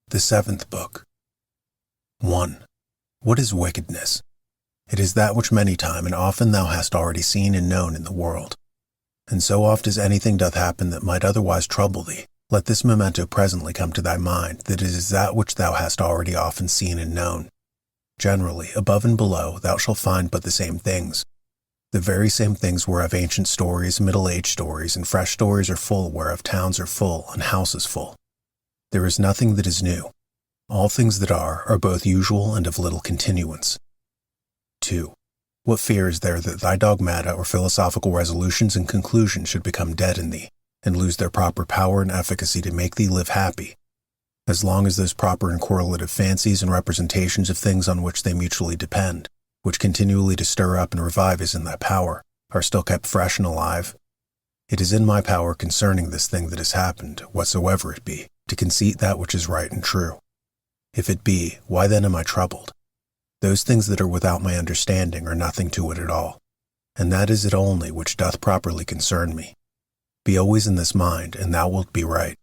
The seventh book. 1. What is wickedness? It is that which many time and often thou hast already seen and known in the world. And so oft as anything doth happen that might otherwise trouble thee, let this memento presently come to thy mind, that it is that which thou hast already often seen and known. Generally, above and below, thou shalt find but the same things. The very same things whereof ancient stories, middle-aged stories, and fresh stories are full, whereof towns are full, and houses full. There is nothing that is new. All things that are both usual and of little continuance. 2. What fear is there that thy dogmata or philosophical resolutions and conclusions should become dead in thee, and lose their proper power and efficacy to make thee live happy, as long as those proper and correlative fancies and representations of things on which they mutually depend, which continually to stir up and revive is in thy power, are still kept fresh and alive? It is in my power concerning this thing that has happened, whatsoever it be, to conceit that which is right and true. If it be, why then am I troubled? Those things that are without my understanding are nothing to it at all, and that is it only which doth properly concern me. Be always in this mind, and thou wilt be right.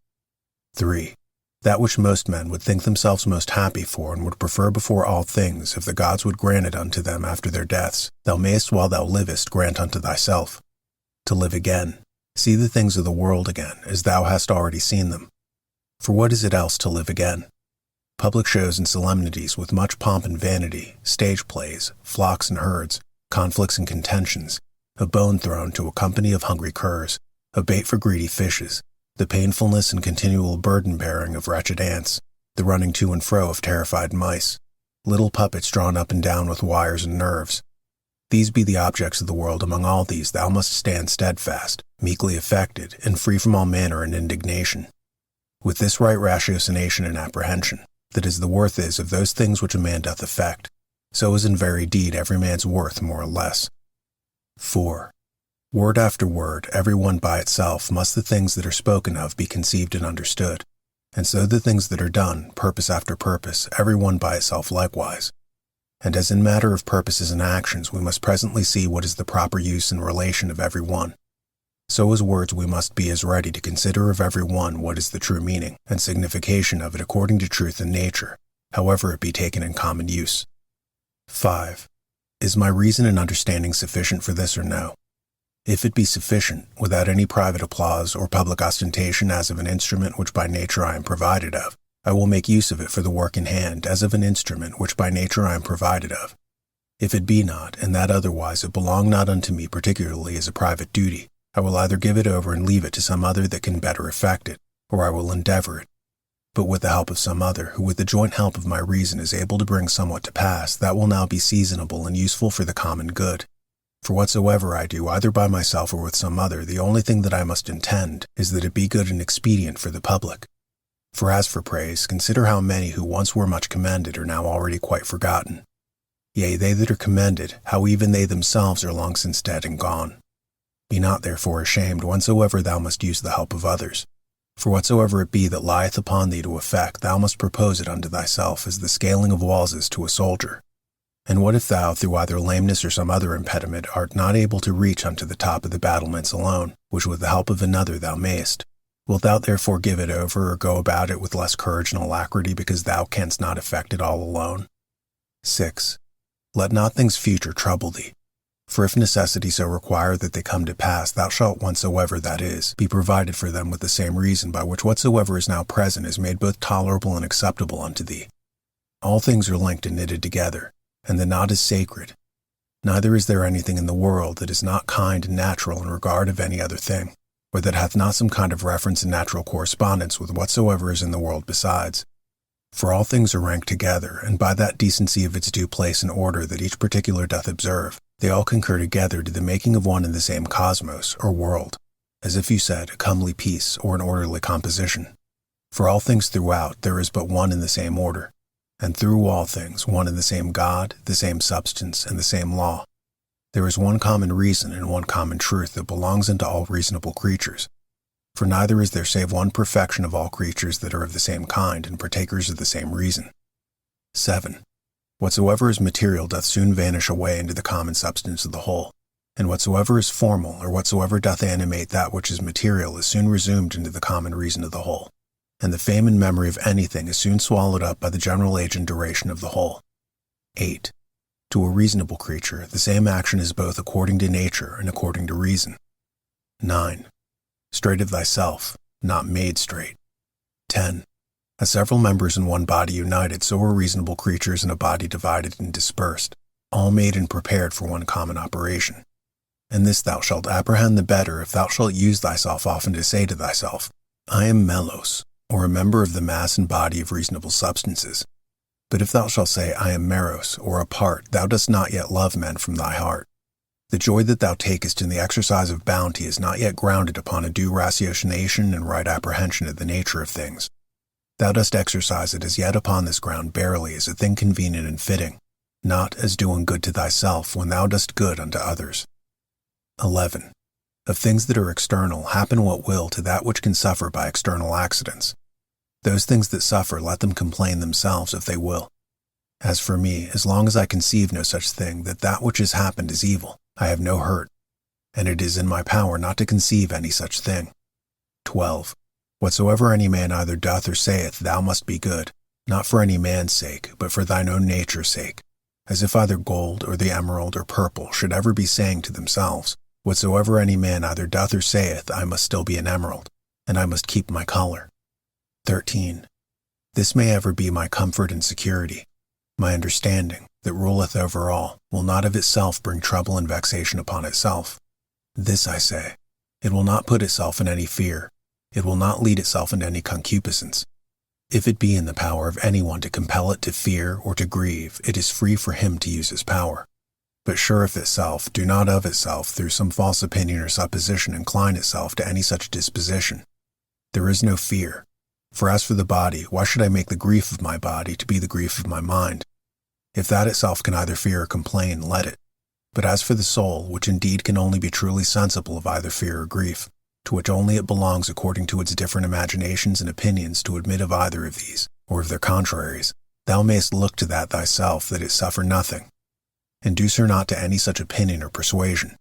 3. That which most men would think themselves most happy for and would prefer before all things, if the gods would grant it unto them after their deaths, thou mayest while thou livest grant unto thyself. To live again, see the things of the world again, as thou hast already seen them. For what is it else to live again? Public shows and solemnities with much pomp and vanity, stage plays, flocks and herds, conflicts and contentions, a bone thrown to a company of hungry curs, a bait for greedy fishes, the painfulness and continual burden-bearing of wretched ants, the running to and fro of terrified mice, little puppets drawn up and down with wires and nerves. These be the objects of the world. Among all these thou must stand steadfast, meekly affected, and free from all manner and indignation. With this right ratiocination and apprehension, that is the worth is of those things which a man doth effect, so is in very deed every man's worth more or less. 4. Word after word, every one by itself, must the things that are spoken of be conceived and understood, and so the things that are done, purpose after purpose, every one by itself likewise. And as in matter of purposes and actions we must presently see what is the proper use and relation of every one, so as words we must be as ready to consider of every one what is the true meaning and signification of it according to truth and nature, however it be taken in common use. 5. Is my reason and understanding sufficient for this or no? If it be sufficient, without any private applause or public ostentation as of an instrument which by nature I am provided of, I will make use of it for the work in hand as of an instrument which by nature I am provided of. If it be not, and that otherwise it belong not unto me particularly as a private duty, I will either give it over and leave it to some other that can better effect it, or I will endeavor it, but with the help of some other, who with the joint help of my reason is able to bring somewhat to pass that will now be seasonable and useful for the common good. For whatsoever I do, either by myself or with some other, the only thing that I must intend is that it be good and expedient for the public. For as for praise, consider how many who once were much commended are now already quite forgotten. Yea, they that are commended, how even they themselves are long since dead and gone. Be not therefore ashamed whensoever thou must use the help of others. For whatsoever it be that lieth upon thee to effect, thou must propose it unto thyself as the scaling of walls is to a soldier. And what if thou, through either lameness or some other impediment, art not able to reach unto the top of the battlements alone, which with the help of another thou mayest? Wilt thou therefore give it over, or go about it with less courage and alacrity, because thou canst not effect it all alone? 6. Let not things future trouble thee. For if necessity so require that they come to pass, thou shalt whensoever that is, be provided for them with the same reason by which whatsoever is now present is made both tolerable and acceptable unto thee. All things are linked and knitted together, and the knot is sacred. Neither is there anything in the world that is not kind and natural in regard of any other thing, or that hath not some kind of reference and natural correspondence with whatsoever is in the world besides. For all things are ranked together, and by that decency of its due place and order that each particular doth observe, they all concur together to the making of one and the same cosmos, or world, as if you said a comely piece or an orderly composition. For all things throughout there is but one and the same order, and through all things one and the same God, the same substance, and the same law. There is one common reason and one common truth that belongs unto all reasonable creatures. For neither is there save one perfection of all creatures that are of the same kind and partakers of the same reason. 7. Whatsoever is material doth soon vanish away into the common substance of the whole, and whatsoever is formal or whatsoever doth animate that which is material is soon resumed into the common reason of the whole. and the fame and memory of anything is soon swallowed up by the general age and duration of the whole. 8. To a reasonable creature, the same action is both according to nature and according to reason. 9. Straight of thyself, not made straight. 10. As several members in one body united, so are reasonable creatures in a body divided and dispersed, all made and prepared for one common operation. And this thou shalt apprehend the better if thou shalt use thyself often to say to thyself, I am melos, or a member of the mass and body of reasonable substances. But if thou shalt say, I am meros, or a part, thou dost not yet love men from thy heart. The joy that thou takest in the exercise of bounty is not yet grounded upon a due ratiocination and right apprehension of the nature of things. Thou dost exercise it as yet upon this ground barely as a thing convenient and fitting, not as doing good to thyself when thou dost good unto others. 11. Of things that are external, happen what will to that which can suffer by external accidents. Those things that suffer, let them complain themselves if they will. As for me, as long as I conceive no such thing that which has happened is evil, I have no hurt, and it is in my power not to conceive any such thing. 12. Whatsoever any man either doth or saith, thou must be good, not for any man's sake, but for thine own nature's sake, as if either gold or the emerald or purple should ever be saying to themselves, whatsoever any man either doth or saith, I must still be an emerald, and I must keep my color. 13. This may ever be my comfort and security. My understanding, that ruleth over all, will not of itself bring trouble and vexation upon itself. This I say, it will not put itself in any fear, it will not lead itself into any concupiscence. If it be in the power of anyone to compel it to fear or to grieve, it is free for him to use his power. But sure of itself, do not of itself through some false opinion or supposition incline itself to any such disposition. There is no fear. For as for the body, why should I make the grief of my body to be the grief of my mind? If that itself can either fear or complain, let it. But as for the soul, which indeed can only be truly sensible of either fear or grief, to which only it belongs according to its different imaginations and opinions to admit of either of these, or of their contraries, thou mayest look to that thyself that it suffer nothing. Induce her not to any such opinion or persuasion.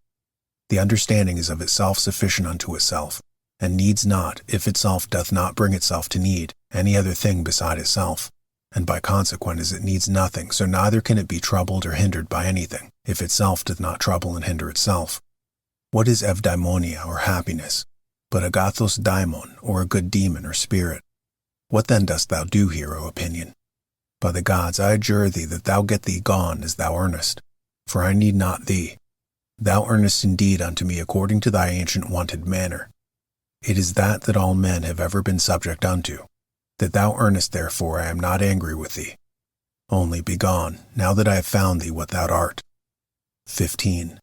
The understanding is of itself sufficient unto itself, and needs not, if itself doth not bring itself to need, any other thing beside itself. And by consequent as it needs nothing, so neither can it be troubled or hindered by anything, if itself doth not trouble and hinder itself. What is evdaimonia or happiness, but agathos daimon, or a good demon or spirit? What then dost thou do here, O opinion? By the gods, I adjure thee that thou get thee gone as thou earnest, for I need not thee. Thou earnest indeed unto me according to thy ancient wonted manner. It is that all men have ever been subject unto, that thou earnest therefore I am not angry with thee. Only begone, now that I have found thee what thou art. 15.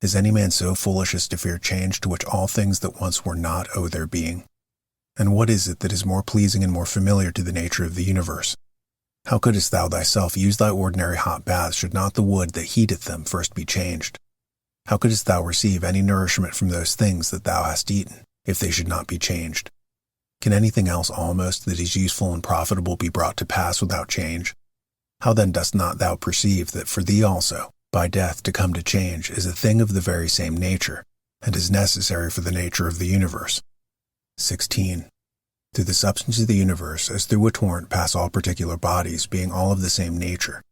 Is any man so foolish as to fear change to which all things that once were not owe their being? And what is it that is more pleasing and more familiar to the nature of the universe? How couldst thou thyself use thy ordinary hot baths should not the wood that heateth them first be changed? How couldst thou receive any nourishment from those things that thou hast eaten, if they should not be changed? Can anything else almost that is useful and profitable be brought to pass without change? How then dost not thou perceive that for thee also, by death to come to change is a thing of the very same nature, and is necessary for the nature of the universe? 16. Through the substance of the universe, as through a torrent pass all particular bodies, being all of the same nature,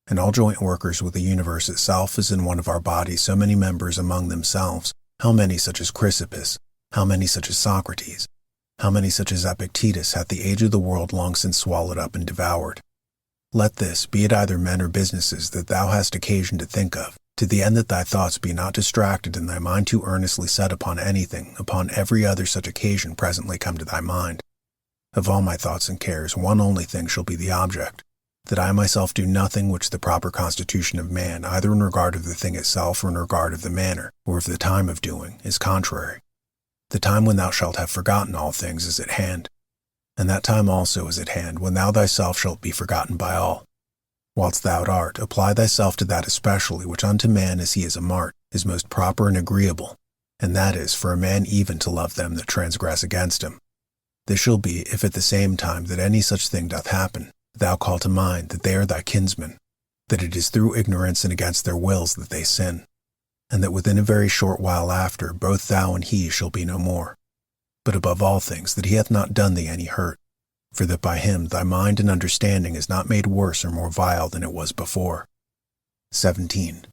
and all joint workers with the universe itself as in one of our bodies so many members among themselves, how many such as Chrysippus, how many such as Socrates, how many such as Epictetus hath the age of the world long since swallowed up and devoured? Let this, be it either men or businesses that thou hast occasion to think of, to the end that thy thoughts be not distracted and thy mind too earnestly set upon anything, upon every other such occasion presently come to thy mind. Of all my thoughts and cares, one only thing shall be the object, that I myself do nothing which the proper constitution of man, either in regard of the thing itself or in regard of the manner, or of the time of doing, is contrary. The time when thou shalt have forgotten all things is at hand, and that time also is at hand when thou thyself shalt be forgotten by all. Whilst thou art, apply thyself to that especially which unto man as he is a mart, is most proper and agreeable, and that is for a man even to love them that transgress against him. This shall be, if at the same time that any such thing doth happen, thou call to mind that they are thy kinsmen, that it is through ignorance and against their wills that they sin, and that within a very short while after both thou and he shall be no more. But above all things, that he hath not done thee any hurt, for that by him thy mind and understanding is not made worse or more vile than it was before. 17.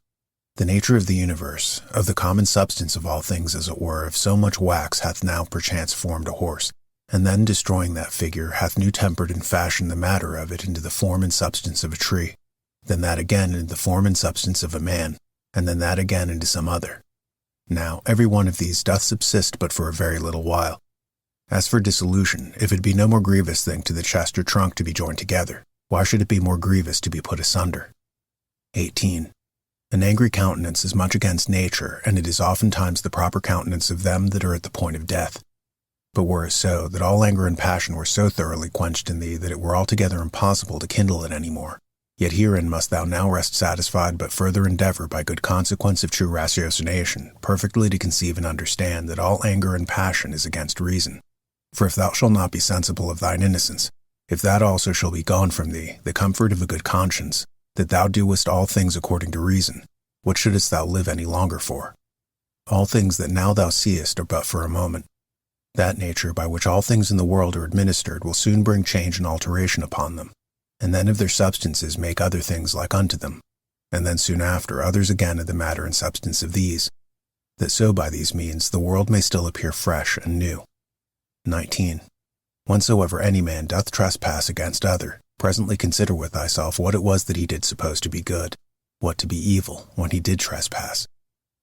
The nature of the universe, of the common substance of all things as it were, of so much wax hath now perchance formed a horse, and then destroying that figure hath new tempered and fashioned the matter of it into the form and substance of a tree, then that again into the form and substance of a man, and then that again into some other. Now every one of these doth subsist but for a very little while. As for dissolution, if it be no more grievous thing to the chest or trunk to be joined together, why should it be more grievous to be put asunder? 18. An angry countenance is much against nature, and it is oftentimes the proper countenance of them that are at the point of death. But were it so, that all anger and passion were so thoroughly quenched in thee that it were altogether impossible to kindle it any more, yet herein must thou now rest satisfied, but further endeavor by good consequence of true ratiocination, perfectly to conceive and understand that all anger and passion is against reason. For if thou shalt not be sensible of thine innocence, if that also shall be gone from thee, the comfort of a good conscience, that thou doest all things according to reason, what shouldest thou live any longer for? All things that now thou seest are but for a moment. That nature by which all things in the world are administered will soon bring change and alteration upon them, and then of their substances make other things like unto them, and then soon after others again of the matter and substance of these, that so by these means the world may still appear fresh and new. 19. Whensoever any man doth trespass against other, presently consider with thyself what it was that he did suppose to be good, what to be evil, when he did trespass.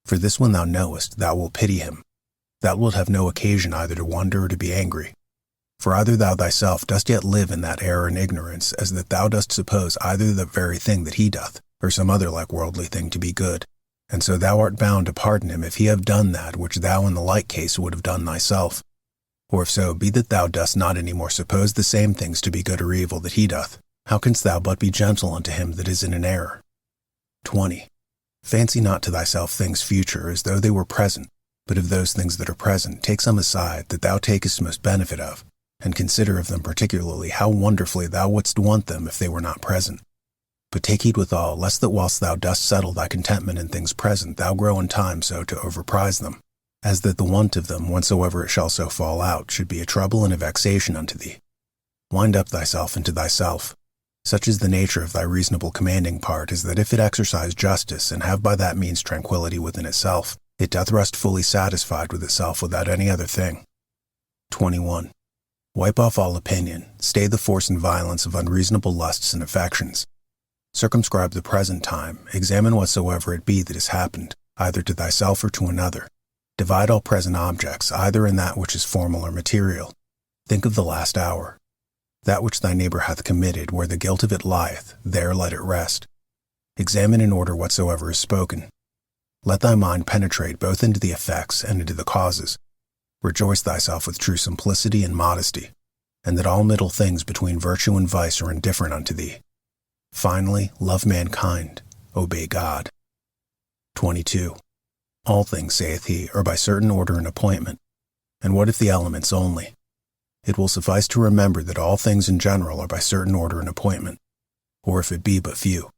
For this when thou knowest, thou wilt pity him. Thou wilt have no occasion either to wonder or to be angry. For either thou thyself dost yet live in that error and ignorance, as that thou dost suppose either the very thing that he doth, or some other like worldly thing to be good, and so thou art bound to pardon him if he have done that which thou in the like case would have done thyself. Or if so be that thou dost not any more suppose the same things to be good or evil that he doth, how canst thou but be gentle unto him that is in an error? 20. Fancy not to thyself things future as though they were present, but of those things that are present take some aside that thou takest most benefit of, and consider of them particularly how wonderfully thou wouldst want them if they were not present. But take heed withal, lest that whilst thou dost settle thy contentment in things present, thou grow in time so to overprize them, as that the want of them, whensoever it shall so fall out, should be a trouble and a vexation unto thee. Wind up thyself into thyself. Such is the nature of thy reasonable commanding part, as that if it exercise justice, and have by that means tranquillity within itself, it doth rest fully satisfied with itself without any other thing. 21. Wipe off all opinion, stay the force and violence of unreasonable lusts and affections. Circumscribe the present time, examine whatsoever it be that has happened, either to thyself or to another. Divide all present objects, either in that which is formal or material. Think of the last hour. That which thy neighbor hath committed, where the guilt of it lieth, there let it rest. Examine in order whatsoever is spoken. Let thy mind penetrate both into the effects and into the causes. Rejoice thyself with true simplicity and modesty, and that all middle things between virtue and vice are indifferent unto thee. Finally, love mankind, obey God. 22. All things, saith he, are by certain order and appointment. And what if the elements only? It will suffice to remember that all things in general are by certain order and appointment, or if it be but few.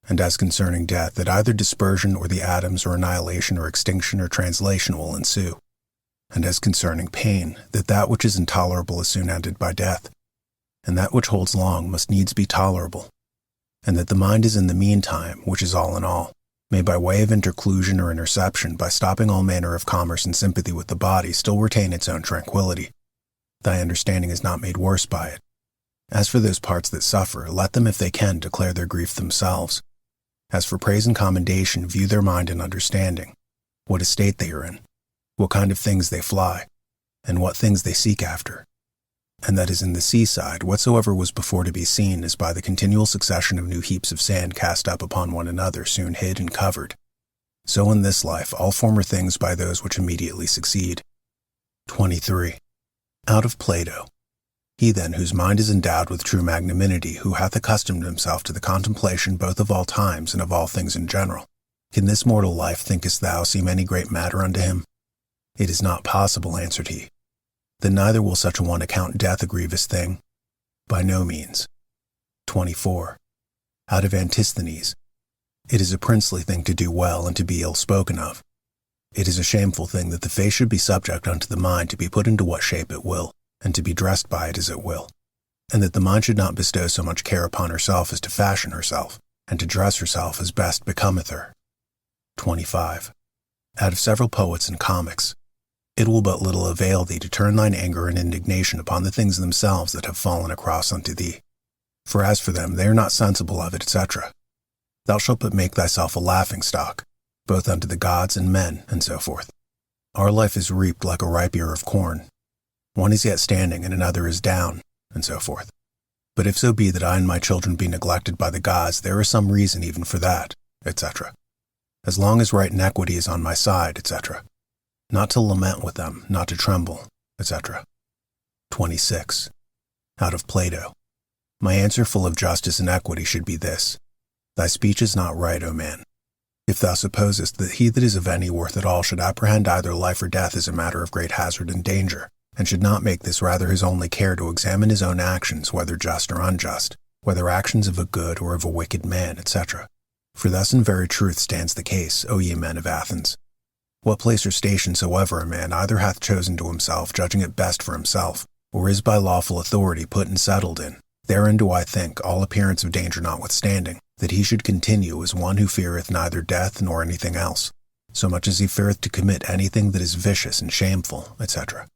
And as concerning death, that either dispersion or the atoms or annihilation or extinction or translation will ensue. And as concerning pain, that that which is intolerable is soon ended by death, and that which holds long must needs be tolerable, and that the mind is in the meantime, which is all in all, may by way of interclusion or interception, by stopping all manner of commerce and sympathy with the body, still retain its own tranquillity. Thy understanding is not made worse by it. As for those parts that suffer, let them, if they can, declare their grief themselves. As for praise and commendation, view their mind and understanding, what estate they are in, what kind of things they fly, and what things they seek after. And that is in the seaside, whatsoever was before to be seen is by the continual succession of new heaps of sand cast up upon one another, soon hid and covered. So in this life, all former things by those which immediately succeed. 23. Out of Plato. He then whose mind is endowed with true magnanimity, who hath accustomed himself to the contemplation both of all times and of all things in general, can this mortal life, thinkest thou, seem any great matter unto him? It is not possible, answered he. Then neither will such a one account death a grievous thing? By no means. 24. Out of Antisthenes. It is a princely thing to do well and to be ill spoken of. It is a shameful thing that the face should be subject unto the mind to be put into what shape it will, and to be dressed by it as it will. and that the mind should not bestow so much care upon herself as to fashion herself, and to dress herself as best becometh her. 25. Out of several poets and comics, it will but little avail thee to turn thine anger and indignation upon the things themselves that have fallen across unto thee. For as for them, they are not sensible of it, etc. Thou shalt but make thyself a laughing-stock, both unto the gods and men, and so forth. Our life is reaped like a ripe ear of corn. One is yet standing, and another is down, and so forth. But if so be that I and my children be neglected by the gods, there is some reason even for that, etc. As long as right and equity is on my side, etc. Not to lament with them, not to tremble, etc. 26. Out of Plato. My answer full of justice and equity should be this: Thy speech is not right, O man. If thou supposest that he that is of any worth at all should apprehend either life or death as a matter of great hazard and danger, and should not make this rather his only care to examine his own actions, whether just or unjust, whether actions of a good or of a wicked man, etc. For thus in very truth stands the case, O ye men of Athens. What place or station soever a man either hath chosen to himself, judging it best for himself, or is by lawful authority put and settled in, therein do I think, all appearance of danger notwithstanding, that he should continue as one who feareth neither death nor anything else, so much as he feareth to commit anything that is vicious and shameful, etc.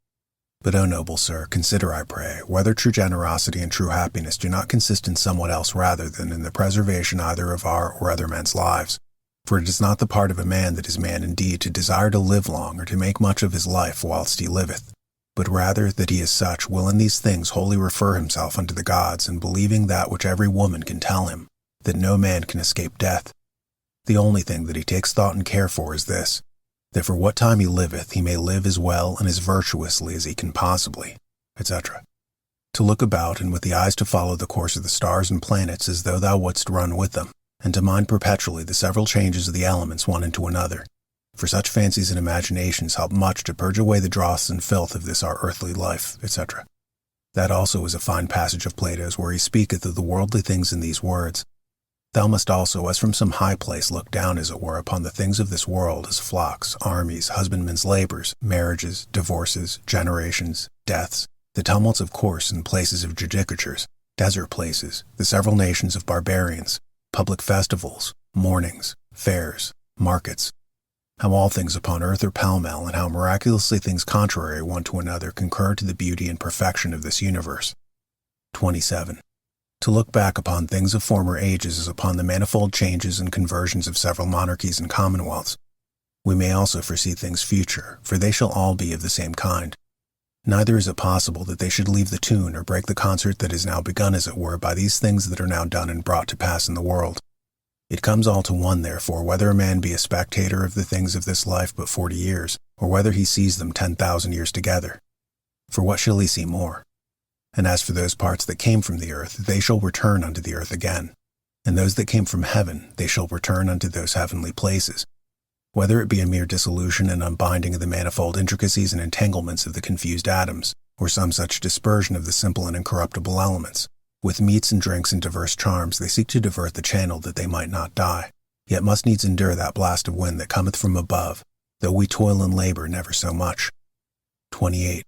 But, O noble sir, consider, I pray, whether true generosity and true happiness do not consist in somewhat else rather than in the preservation either of our or other men's lives. For it is not the part of a man that is man indeed to desire to live long or to make much of his life whilst he liveth, but rather that he as such will in these things wholly refer himself unto the gods, and believing that which every woman can tell him, that no man can escape death. The only thing that he takes thought and care for is this, that for what time he liveth he may live as well and as virtuously as he can possibly, etc. To look about and with the eyes to follow the course of the stars and planets as though thou wouldst run with them, and to mind perpetually the several changes of the elements one into another. For such fancies and imaginations help much to purge away the dross and filth of this our earthly life, etc. That also is a fine passage of Plato's where he speaketh of the worldly things in these words: Thou must also, as from some high place, look down, as it were, upon the things of this world, as flocks, armies, husbandmen's labors, marriages, divorces, generations, deaths, the tumults of course and places of judicatures, desert places, the several nations of barbarians, public festivals, mournings, fairs, markets, how all things upon earth are pell-mell, and how miraculously things contrary one to another concur to the beauty and perfection of this universe. 27. To look back upon things of former ages as upon the manifold changes and conversions of several monarchies and commonwealths. We may also foresee things future, for they shall all be of the same kind. Neither is it possible that they should leave the tune or break the concert that is now begun, as it were, by these things that are now done and brought to pass in the world. It comes all to one, therefore, whether a man be a spectator of the things of this life but 40 years, or whether he sees them 10,000 years together. For what shall he see more? And as for those parts that came from the earth, they shall return unto the earth again. And those that came from heaven, they shall return unto those heavenly places. Whether it be a mere dissolution and unbinding of the manifold intricacies and entanglements of the confused atoms, or some such dispersion of the simple and incorruptible elements, with meats and drinks and diverse charms they seek to divert the channel that they might not die, yet must needs endure that blast of wind that cometh from above, though we toil and labor never so much. 28.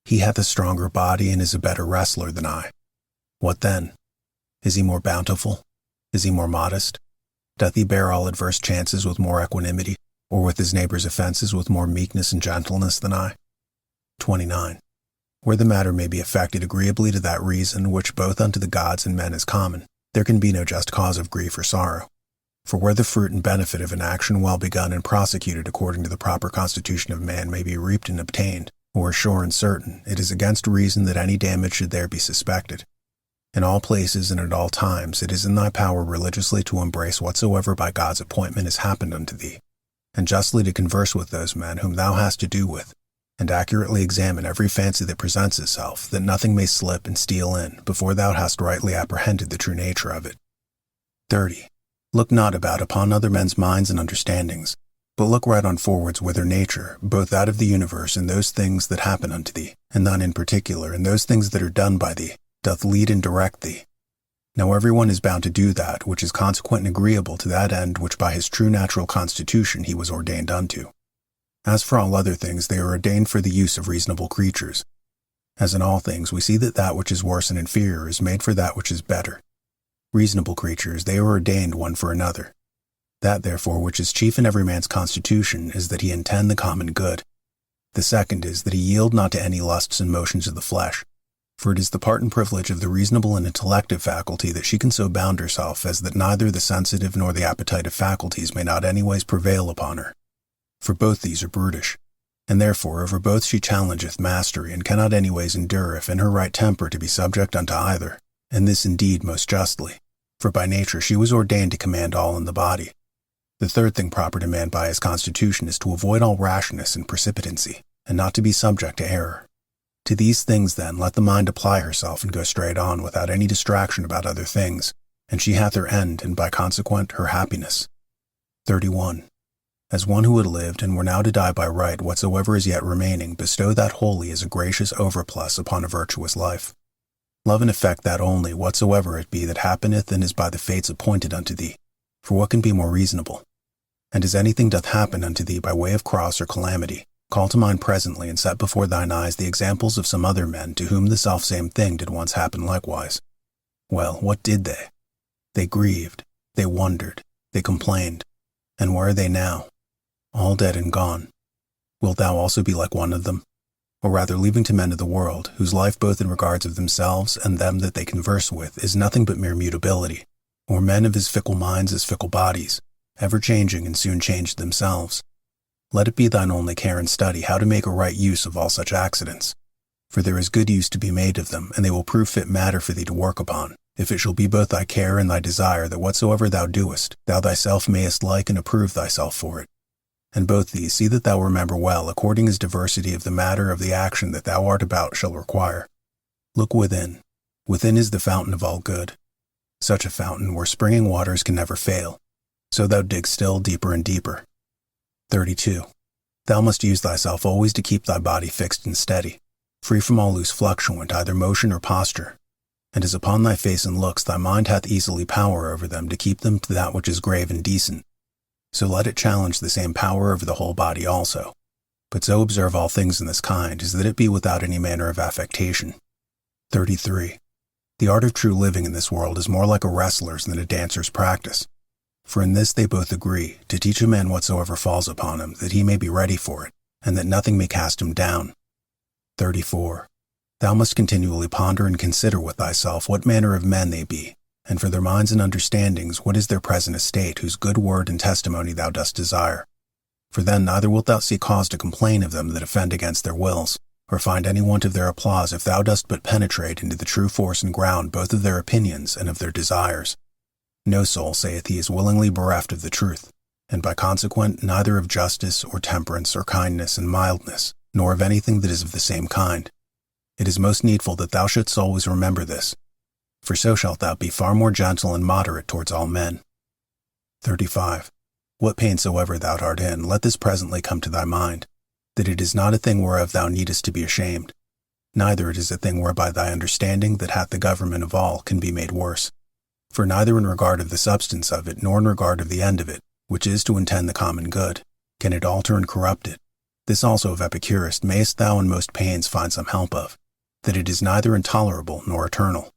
He hath a stronger body and is a better wrestler than I. What then? Is he more bountiful? Is he more modest? Doth he bear all adverse chances with more equanimity, or with his neighbor's offenses with more meekness and gentleness than I? 29. Where the matter may be effected agreeably to that reason which both unto the gods and men is common, there can be no just cause of grief or sorrow. For where the fruit and benefit of an action well begun and prosecuted according to the proper constitution of man may be reaped and obtained, or sure and certain, it is against reason that any damage should there be suspected. In all places and at all times it is in thy power religiously to embrace whatsoever by God's appointment has happened unto thee, and justly to converse with those men whom thou hast to do with, and accurately examine every fancy that presents itself, that nothing may slip and steal in before thou hast rightly apprehended the true nature of it. 30. Look not about upon other men's minds and understandings, but look right on forwards with their nature, both that of the universe and those things that happen unto thee, and none in particular, and those things that are done by thee, doth lead and direct thee. Now every one is bound to do that which is consequent and agreeable to that end which by his true natural constitution he was ordained unto. As for all other things, they are ordained for the use of reasonable creatures. As in all things, we see that that which is worse and inferior is made for that which is better. Reasonable creatures, they are ordained one for another. That, therefore, which is chief in every man's constitution is that he intend the common good. The second is that he yield not to any lusts and motions of the flesh, for it is the part and privilege of the reasonable and intellective faculty that she can so bound herself as that neither the sensitive nor the appetitive faculties may not anyways prevail upon her. For both these are brutish, and therefore over both she challengeth mastery, and cannot anyways endure if in her right temper to be subject unto either, and this indeed most justly, for by nature she was ordained to command all in the body. The third thing proper to man by his constitution is to avoid all rashness and precipitancy, and not to be subject to error. To these things, then, let the mind apply herself and go straight on without any distraction about other things, and she hath her end, and by consequent her happiness. 31. As one who had lived and were now to die by right, whatsoever is yet remaining, bestow that wholly as a gracious overplus upon a virtuous life. Love and effect that only, whatsoever it be that happeneth and is by the fates appointed unto thee. For what can be more reasonable? And as anything doth happen unto thee by way of cross or calamity, call to mind presently and set before thine eyes the examples of some other men to whom the selfsame thing did once happen likewise. Well, what did they? They grieved, they wondered, they complained. And where are they now? All dead and gone. Wilt thou also be like one of them? Or rather, leaving to men of the world, whose life both in regards of themselves and them that they converse with is nothing but mere mutability, or men of as fickle minds as fickle bodies, ever changing and soon changed themselves. Let it be thine only care and study how to make a right use of all such accidents. For there is good use to be made of them, and they will prove fit matter for thee to work upon, if it shall be both thy care and thy desire that whatsoever thou doest, thou thyself mayest like and approve thyself for it. And both these see that thou remember well, according as diversity of the matter of the action that thou art about shall require. Look within. Within is the fountain of all good. Such a fountain where springing waters can never fail. So thou dig still deeper and deeper. 32. Thou must use thyself always to keep thy body fixed and steady, free from all loose fluctuant, either motion or posture. And as upon thy face and looks thy mind hath easily power over them to keep them to that which is grave and decent, so let it challenge the same power over the whole body also. But so observe all things in this kind, as that it be without any manner of affectation. 33. The art of true living in this world is more like a wrestler's than a dancer's practice. For in this they both agree, to teach a man whatsoever falls upon him, that he may be ready for it, and that nothing may cast him down. 34. Thou must continually ponder and consider with thyself what manner of men they be, and for their minds and understandings what is their present estate, whose good word and testimony thou dost desire. For then neither wilt thou see cause to complain of them that offend against their wills, or find any want of their applause if thou dost but penetrate into the true force and ground both of their opinions and of their desires. No soul, saith he, is willingly bereft of the truth, and by consequent neither of justice or temperance or kindness and mildness, nor of anything that is of the same kind. It is most needful that thou shouldst always remember this, for so shalt thou be far more gentle and moderate towards all men. 35. What pain soever thou art in, let this presently come to thy mind, that it is not a thing whereof thou needest to be ashamed, neither it is a thing whereby thy understanding that hath the government of all can be made worse. For neither in regard of the substance of it, nor in regard of the end of it, which is to intend the common good, can it alter and corrupt it. This also of Epicurus mayest thou in most pains find some help of, that it is neither intolerable nor eternal.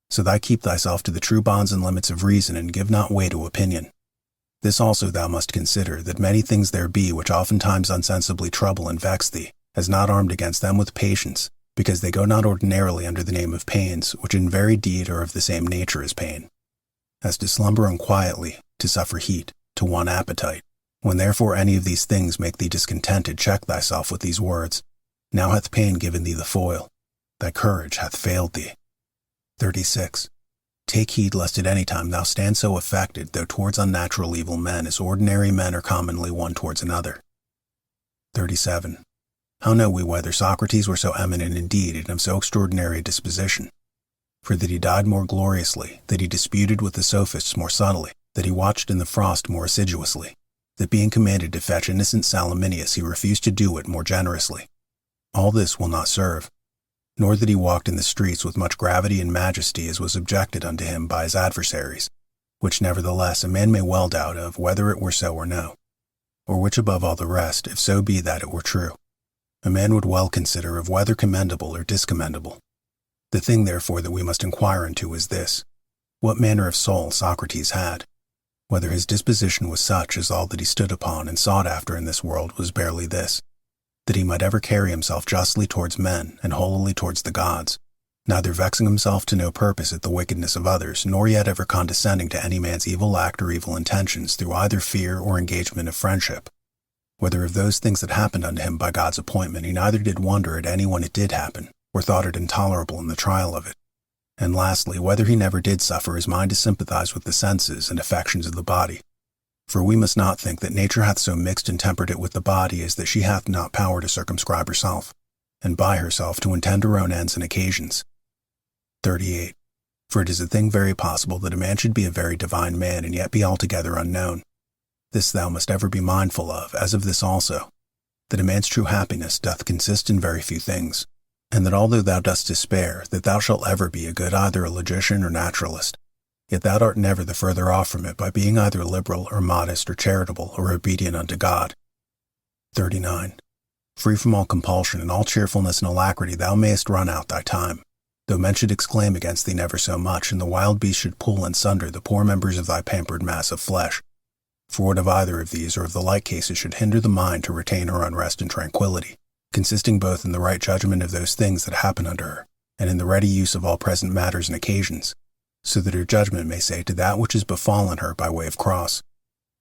So thou keep thyself to the true bonds and limits of reason, and give not way to opinion. This also thou must consider, that many things there be which oftentimes unsensibly trouble and vex thee, as not armed against them with patience, because they go not ordinarily under the name of pains, which in very deed are of the same nature as pain. As to slumber unquietly, to suffer heat, to want appetite. When therefore any of these things make thee discontented, check thyself with these words, Now hath pain given thee the foil, thy courage hath failed thee. 36. Take heed lest at any time thou stand so affected, though towards unnatural evil men, as ordinary men are commonly one towards another. 37. How know we whether Socrates were so eminent indeed and of so extraordinary a disposition? For that he died more gloriously, that he disputed with the sophists more subtly, that he watched in the frost more assiduously, that being commanded to fetch innocent Salaminius he refused to do it more generously. All this will not serve. Nor that he walked in the streets with much gravity and majesty as was objected unto him by his adversaries, which nevertheless a man may well doubt of whether it were so or no, or which above all the rest, if so be that it were true. a man would well consider of whether commendable or discommendable. The thing, therefore, that we must inquire into is this: what manner of soul Socrates had, whether his disposition was such as all that he stood upon and sought after in this world was barely this, that he might ever carry himself justly towards men and holily towards the gods, neither vexing himself to no purpose at the wickedness of others, nor yet ever condescending to any man's evil act or evil intentions through either fear or engagement of friendship. Whether of those things that happened unto him by God's appointment he neither did wonder at any when it did happen, or thought it intolerable in the trial of it. And lastly, whether he never did suffer his mind to sympathize with the senses and affections of the body. For we must not think that nature hath so mixed and tempered it with the body as that she hath not power to circumscribe herself, and by herself to intend her own ends and occasions. 38. For it is a thing very possible that a man should be a very divine man and yet be altogether unknown. This thou must ever be mindful of, as of this also, that a man's true happiness doth consist in very few things, and that although thou dost despair that thou shalt ever be a good either a logician or naturalist, yet thou art never the further off from it by being either liberal or modest or charitable or obedient unto God. 39. Free from all compulsion and all cheerfulness and alacrity thou mayest run out thy time, though men should exclaim against thee never so much, and the wild beasts should pull and sunder the poor members of thy pampered mass of flesh. For what of either of these or of the like cases should hinder the mind to retain her unrest and tranquillity, consisting both in the right judgment of those things that happen unto her, and in the ready use of all present matters and occasions, so that her judgment may say to that which is befallen her by way of cross,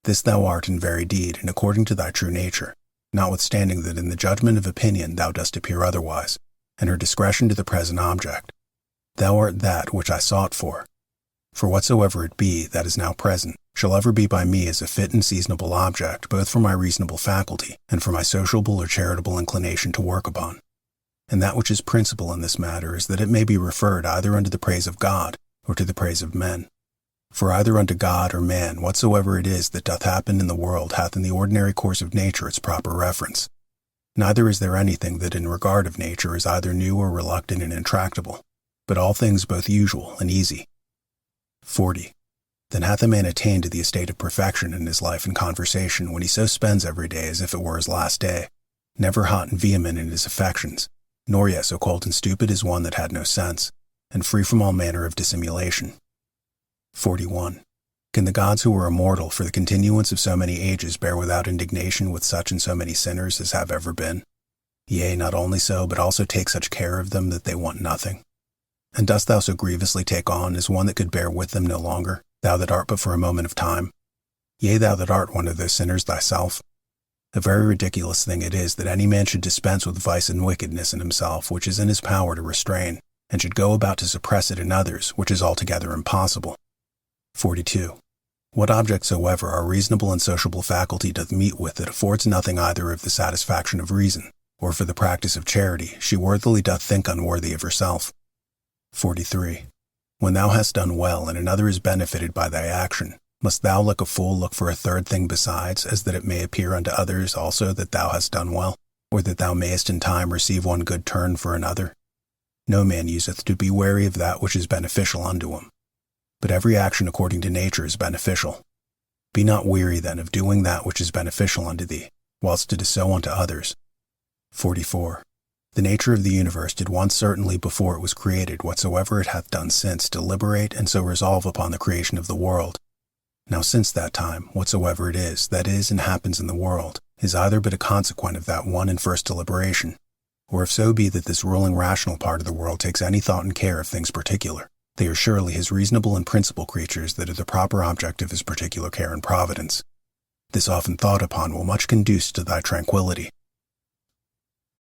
this thou art in very deed and according to thy true nature, notwithstanding that in the judgment of opinion thou dost appear otherwise, and her discretion to the present object. Thou art that which I sought for. For whatsoever it be that is now present shall ever be by me as a fit and seasonable object, both for my reasonable faculty and for my sociable or charitable inclination to work upon. And that which is principal in this matter is that it may be referred either unto the praise of God or to the praise of men. For either unto God or man whatsoever it is that doth happen in the world hath in the ordinary course of nature its proper reference. Neither is there anything that in regard of nature is either new or reluctant and intractable, but all things both usual and easy. 40. Then hath a man attained to the estate of perfection in his life and conversation when he so spends every day as if it were his last day, never hot and vehement in his affections, nor yet so cold and stupid as one that had no sense, and free from all manner of dissimulation. 41. Can the gods who are immortal for the continuance of so many ages bear without indignation with such and so many sinners as have ever been? Yea, not only so, but also take such care of them that they want nothing. And dost thou so grievously take on as one that could bear with them no longer, thou that art but for a moment of time? Yea, thou that art one of those sinners thyself? A very ridiculous thing it is that any man should dispense with vice and wickedness in himself which is in his power to restrain, and should go about to suppress it in others, which is altogether impossible. 42. What object soever our reasonable and sociable faculty doth meet with that affords nothing either of the satisfaction of reason, or for the practice of charity, she worthily doth think unworthy of herself. 43. When thou hast done well, and another is benefited by thy action, must thou like a fool look for a third thing besides, as that it may appear unto others also that thou hast done well, or that thou mayest in time receive one good turn for another? No man useth to be wary of that which is beneficial unto him. But every action according to nature is beneficial. Be not weary then of doing that which is beneficial unto thee, whilst it is so unto others. 44. The nature of the universe did once certainly before it was created whatsoever it hath done since deliberate and so resolve upon the creation of the world. Now since that time, whatsoever it is that is and happens in the world, is either but a consequent of that one and first deliberation, or if so be that this ruling rational part of the world takes any thought and care of things particular, they are surely his reasonable and principal creatures that are the proper object of his particular care and providence. This often thought upon will much conduce to thy tranquillity,